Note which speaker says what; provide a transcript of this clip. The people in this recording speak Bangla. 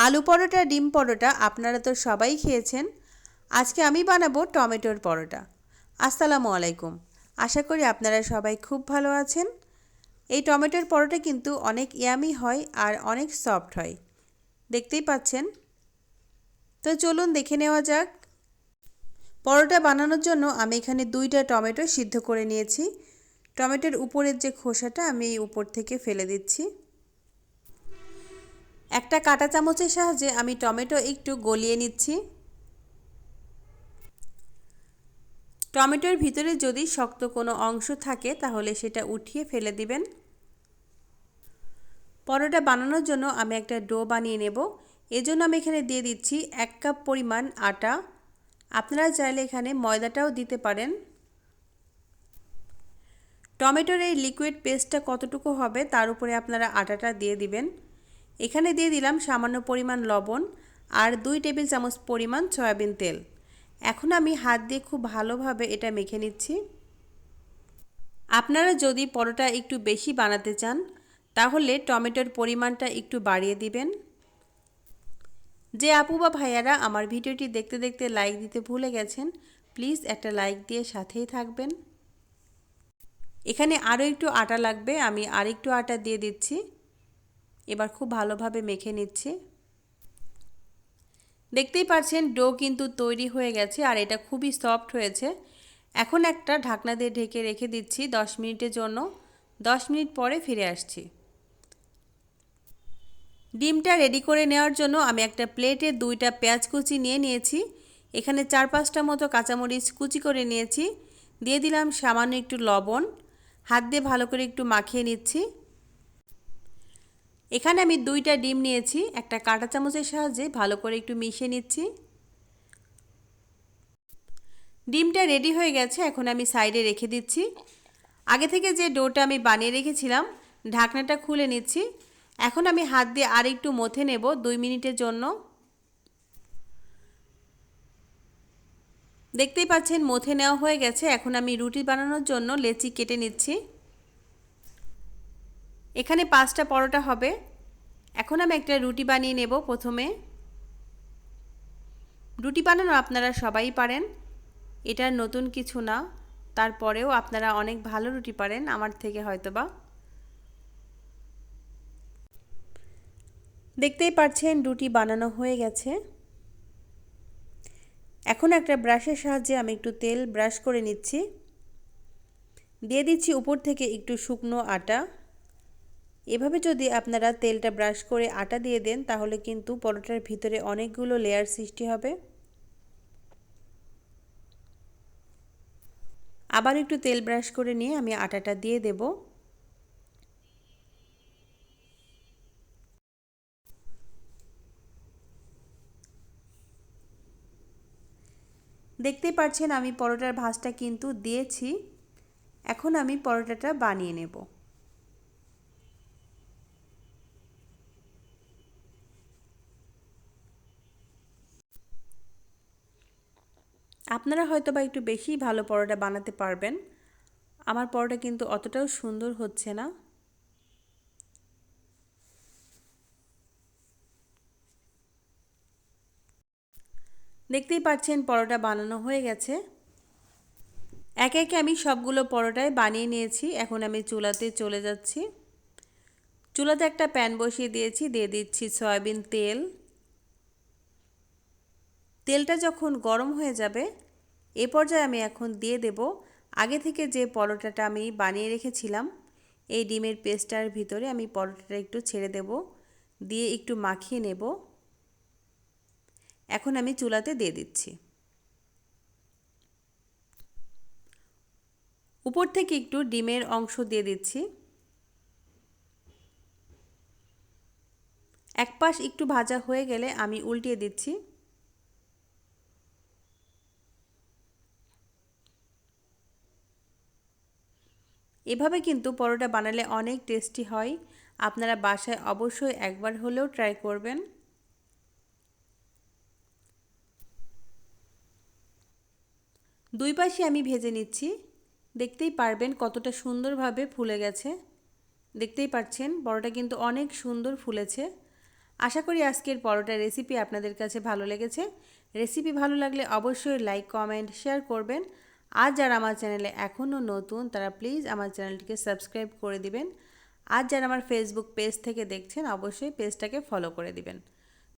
Speaker 1: আলু পরোটা, ডিম পরোটা আপনারা তো সবাই খেয়েছেন। আজকে আমি বানাবো টমেটোর পরোটা। আসসালামু আলাইকুম। আশা করি আপনারা সবাই খুব ভালো আছেন। এই টমেটোর পরোটা কিন্তু অনেক ইয়ামি হয় আর অনেক সফট হয়, দেখতেই পাচ্ছেন। তো চলুন দেখে নেওয়া যাক। পরোটা বানানোর জন্য আমি এখানে 2টা টমেটো সিদ্ধ করে নিয়েছি। টমেটোর উপরের যে খোসাটা আমি এই উপর থেকে ফেলে দিচ্ছি। একটা কাঁটা চামচের সাহায্যে আমি টমেটো একটু গলিয়ে নিচ্ছি। টমেটোর ভিতরে যদি শক্ত কোনো অংশ থাকে তাহলে সেটা উঠিয়ে ফেলে দিবেন। পরোটা বানানোর জন্য আমি একটা ডো বানিয়ে নেব। এজন্য আমি এখানে দিয়ে দিচ্ছি 1 কাপ পরিমাণ আটা। আপনারা চাইলে এখানে ময়দাটাও দিতে পারেন। টমেটোর এই লিকুইড পেস্টটা কতটুকু হবে তার উপরে আপনারা আটাটা দিয়ে দিবেন। এখানে দিয়ে দিলাম সামান্য পরিমাণ লবণ আর 2 টেবিল চামচ পরিমাণ সয়াবিন তেল। এখন আমি হাত দিয়ে খুব ভালোভাবে এটা মেখে নিচ্ছি। আপনারা যদি পরোটা একটু বেশি বানাতে চান তাহলে টমেটোর পরিমাণটা একটু বাড়িয়ে দিবেন। যে আপু বা ভাইয়ারা আমার ভিডিওটি দেখতে দেখতে লাইক দিতে ভুলে গেছেন, প্লিজ একটা লাইক দিয়ে সাথেই থাকবেন। এখানে আরও একটু আটা লাগবে, আমি আরেকটু আটা দিয়ে দিচ্ছি। এবার খুব ভালোভাবে মেখে নিচ্ছি। দেখতেই পাচ্ছেন ডো কিন্তু তৈরি হয়ে গেছে আর এটা খুবই সফট হয়েছে। এখন একটা ঢাকনা দিয়ে ঢেকে রেখে দিচ্ছি 10 মিনিটের জন্য। 10 মিনিট পরে ফিরে আসছি। ডিমটা রেডি করে নেওয়ার জন্য আমি একটা প্লেটে 2টা পেঁয়াজ কুচি নিয়ে নিয়েছি। এখানে 4-5টা মতো কাঁচামরিচ কুচি করে নিয়েছি। দিয়ে দিলাম সামান্য একটু লবণ। হাত দিয়ে ভালো করে একটু মাখিয়ে নিচ্ছি। এখানে আমি 2টা ডিম নিয়েছি, একটা কাঁটা চামচের সাহায্যে ভালো করে একটু মিশিয়ে নিচ্ছি। ডিমটা রেডি হয়ে গেছে, এখন আমি সাইডে রেখে দিচ্ছি। আগে থেকে যে ডোটা আমি বানিয়ে রেখেছিলাম ঢাকনাটা খুলে নিচ্ছি। এখন আমি হাত দিয়ে আর একটু মথে নেব 2 মিনিটের জন্য। দেখতেই পাচ্ছেন মথে নেওয়া হয়ে গেছে। এখন আমি রুটি বানানোর জন্য লেচি কেটে নিচ্ছি। এখানে 5টা পরোটা হবে। এখন আমি একটা রুটি বানিয়ে নেব। প্রথমে রুটি বানানো আপনারা সবাই পারেন, এটা নতুন কিছু না। তারপরেও আপনারা অনেক ভালো রুটি পারেন আমার থেকে হয়তোবা। দেখতেই পাচ্ছেন রুটি বানানো হয়ে গেছে। এখন একটা ব্রাশের সাহায্যে আমি একটু তেল ব্রাশ করে নিচ্ছি। দিয়ে দিচ্ছি উপর থেকে একটু শুকনো আটা। এভাবে যদি আপনারা তেলটা ব্রাশ করে আটা দিয়ে দেন তাহলে কিন্তু পরোটার ভিতরে অনেকগুলো লেয়ার সৃষ্টি হবে। আবার একটু তেল ব্রাশ করে নিয়ে আমি আটাটা দিয়ে দেব। দেখতেই পাচ্ছেন আমি পরোটার ভাঁজটা কিন্তু দিয়েছি। এখন আমি পরোটাটা বানিয়ে নেব। আপনারা হয়তোবা একটু বেশি ভালো পরোটা বানাতে পারবেন। আমার পরোটা কিন্তু অতটাও সুন্দর হচ্ছে না। দেখতেই পাচ্ছেন পরোটা বানানো হয়ে গেছে। একে একে আমি সবগুলো পরোটাই বানিয়ে নিয়েছি। এখন আমি চুলাতে চলে যাচ্ছি। চুলাতে একটা প্যান বসিয়ে দিয়েছি, দিয়ে দিচ্ছি সয়াবিন তেল। তেলটা যখন গরম হয়ে যাবে এ পর্যায়ে আমি এখন দিয়ে দেব আগে থেকে যে পরোটাটা আমি বানিয়ে রেখেছিলাম। এই ডিমের পেস্টটার ভিতরে আমি পরোটাটা একটু ছেড়ে দেব, দিয়ে একটু মাখিয়ে নেব। এখন আমি চুলাতে দিয়ে দিচ্ছি। উপর থেকে একটু ডিমের অংশ দিয়ে দিচ্ছি। এক পাশ একটু ভাজা হয়ে গেলে আমি উল্টিয়ে দিচ্ছি। এভাবে কিন্তু পরোটা বানালে অনেক টেস্টি হয়। আপনারা বাসায় অবশ্যই একবার হলেও ট্রাই করবেন। দুই পাশে আমি ভেজে নিচ্ছি। দেখতেই পারবেন কতটা সুন্দরভাবে ফুলে গেছে। দেখতেই পাচ্ছেন পরোটা কিন্তু অনেক সুন্দর ফুলেছে। আশা করি আজকের পরোটার রেসিপি আপনাদের কাছে ভালো লেগেছে। রেসিপি ভালো লাগলে অবশ্যই লাইক কমেন্ট শেয়ার করবেন। আর যারা আমার চ্যানেলে এখনও নতুন তারা প্লিজ আমার চ্যানেলটিকে সাবস্ক্রাইব করে দিবেন। আর যারা আমার ফেসবুক পেজ থেকে দেখছেন অবশ্যই পেজটাকে ফলো করে দিবেন।